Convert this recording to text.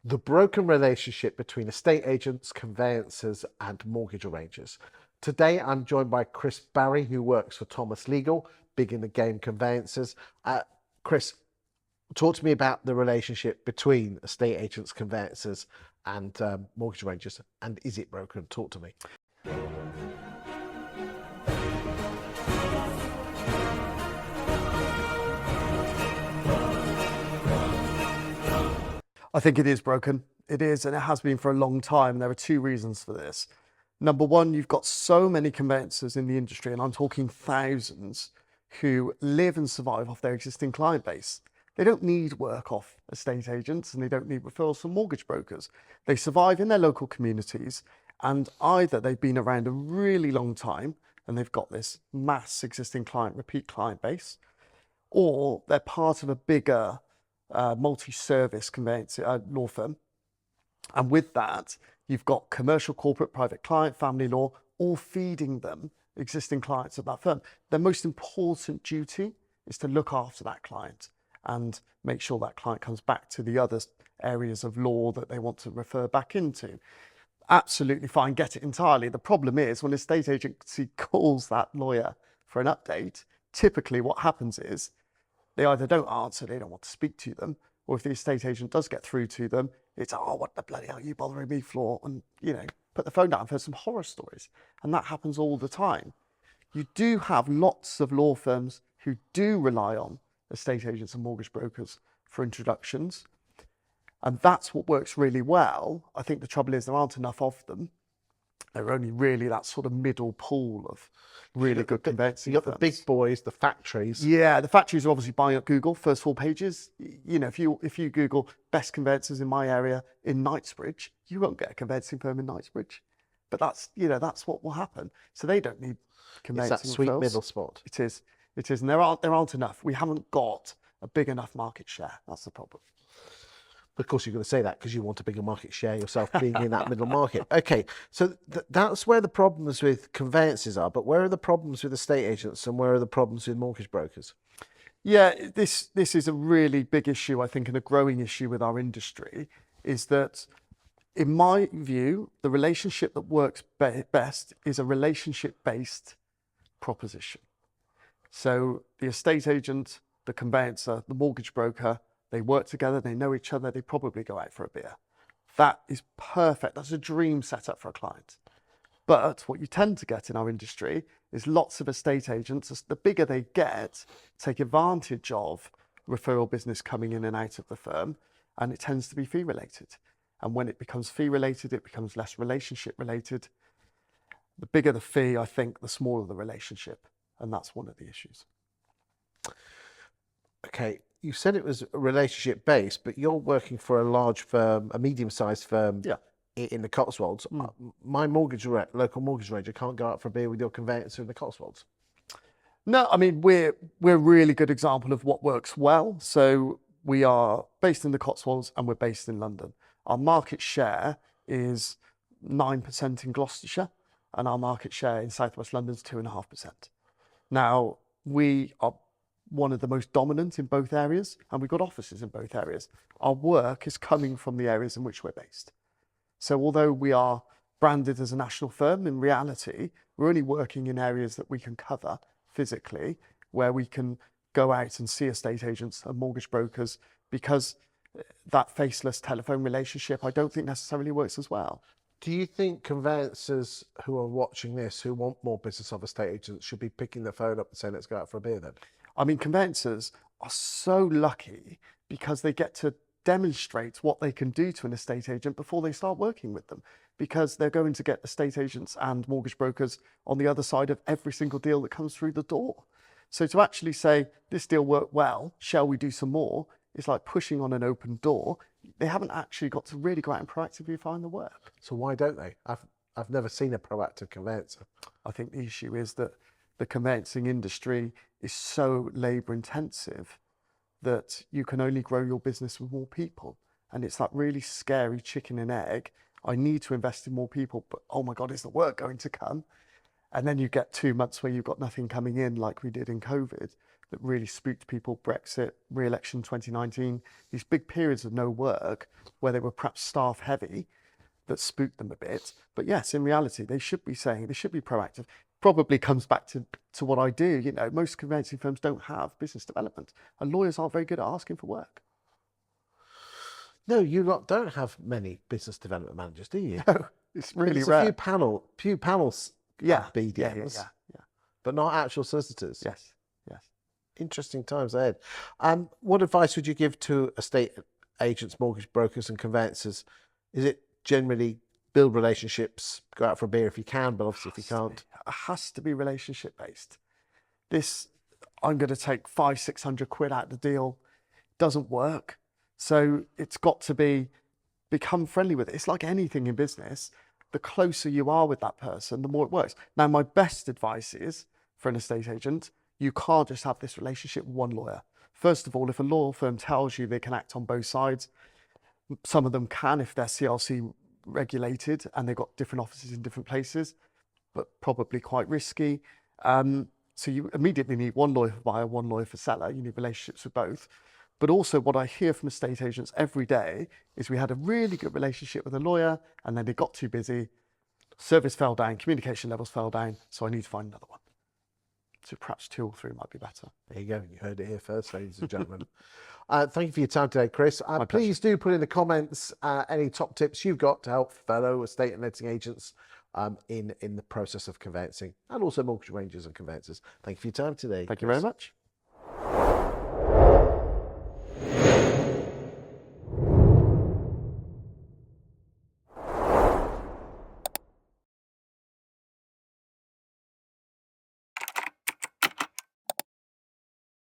The broken relationship between estate agents, conveyancers, and mortgage arrangers. Today, I'm joined by Chris Barry, who works for Thomas Legal, big in the game conveyancers. Chris, talk to me about the relationship between estate agents, conveyancers, and mortgage arrangers, and is it broken? Talk to me. I think it is broken. It is, and it has been for a long time. There are two reasons for this. Number one, you've got so many conveyancers in the industry, and I'm talking thousands, who live and survive off their existing client base. They don't need work off estate agents and they don't need referrals from mortgage brokers. They survive in their local communities, and either they've been around a really long time and they've got this mass existing repeat client base, or they're part of a bigger multi-service conveyance law firm. And with that, you've got commercial, corporate, private client, family law, all feeding them existing clients of that firm. Their most important duty is to look after that client and make sure that client comes back to the other areas of law that they want to refer back into. Absolutely fine, get it entirely. The problem is when a estate agency calls that lawyer for an update, typically what happens is they either don't answer, they don't want to speak to them, or if the estate agent does get through to them, it's, oh, what the bloody hell are you bothering me for? And, put the phone down. I've heard some horror stories, and that happens all the time. You do have lots of law firms who do rely on estate agents and mortgage brokers for introductions, and that's what works really well. I think the trouble is there aren't enough of them. There are only really that sort of middle pool of really good conveyancing You got firms. the big boys, the factories. Yeah, the factories are obviously buying up Google, first 4 pages. If you Google best conveyancers in my area in Knightsbridge, you won't get a conveyancing firm in Knightsbridge. But that's what will happen. So they don't need conveyancing. It's that sweet referrals. middle spot. It is, and there aren't enough. We haven't got a big enough market share. That's the problem. Of course, you're going to say that because you want a bigger market share yourself, being in that middle market. Okay, so that's where the problems with conveyances are. But where are the problems with estate agents, and where are the problems with mortgage brokers? Yeah, this is a really big issue, I think, and a growing issue with our industry, is that, in my view, the relationship that works best is a relationship-based proposition. So the estate agent, the conveyancer, the mortgage broker, they work together, they know each other, they probably go out for a beer. That is perfect. That's a dream setup for a client. But what you tend to get in our industry is lots of estate agents, the bigger they get, take advantage of referral business coming in and out of the firm, and it tends to be fee related. And when it becomes fee related, it becomes less relationship related. The bigger the fee, I think, the smaller the relationship. And that's one of the issues. Okay, you said it was relationship based, but you're working for a large firm, a medium-sized firm. Yeah. In the Cotswolds. My local mortgage arranger can't go out for a beer with your conveyancer in the Cotswolds. No, I mean, we're a really good example of what works well. So we are based in the Cotswolds and we're based in London. Our market share is 9% in Gloucestershire, and our market share in Southwest London is 2.5%. Now, we are one of the most dominant in both areas, and we've got offices in both areas. Our work is coming from the areas in which we're based. So although we are branded as a national firm, in reality, we're only working in areas that we can cover physically, where we can go out and see estate agents and mortgage brokers, because that faceless telephone relationship, I don't think necessarily works as well. Do you think conveyancers who are watching this, who want more business of estate agents, should be picking the phone up and saying, let's go out for a beer then? I mean, conveyancers are so lucky because they get to demonstrate what they can do to an estate agent before they start working with them, because they're going to get estate agents and mortgage brokers on the other side of every single deal that comes through the door. So to actually say, this deal worked well, shall we do some more? It's like pushing on an open door. They haven't actually got to really go out and proactively find the work. So why don't they? I've never seen a proactive conveyancer. I think the issue is that the conveyancing industry is so labour intensive that you can only grow your business with more people. And it's that really scary chicken and egg. I need to invest in more people, but oh my God, is the work going to come? And then you get 2 months where you've got nothing coming in, like we did in COVID. that really spooked people. Brexit, re-election 2019, these big periods of no work where they were perhaps staff heavy that spooked them a bit. But yes, in reality, they should be proactive. Probably comes back to what I do. You know, most conveyancing firms don't have business development, and lawyers aren't very good at asking for work. No, you lot don't have many business development managers, do you? No, it's really There's rare. a few panels BDMs, Yeah. but not actual solicitors. Yes. Interesting times ahead. What advice would you give to estate agents, mortgage brokers, and conveyancers? Is it generally build relationships, go out for a beer if you can, but obviously if you can't? It has to be relationship based. I'm going to take 500-600 quid out of the deal, doesn't work. So it's got to become friendly with it. It's like anything in business. The closer you are with that person, the more it works. Now, my best advice is for an estate agent, you can't just have this relationship with one lawyer. First of all, if a law firm tells you they can act on both sides, some of them can if they're CLC regulated and they've got different offices in different places, but probably quite risky. So you immediately need one lawyer for buyer, one lawyer for seller. You need relationships with both. But also what I hear from estate agents every day is we had a really good relationship with a lawyer and then they got too busy, service fell down, communication levels fell down, so I need to find another one. So perhaps 2 or 3 might be better. There you go. You heard it here first, ladies and gentlemen. Thank you for your time today, Chris. Please do put in the comments any top tips you've got to help fellow estate and letting agents in the process of conveyancing, and also mortgage arrangers and conveyancers. Thank you for your time today. Thank you very much.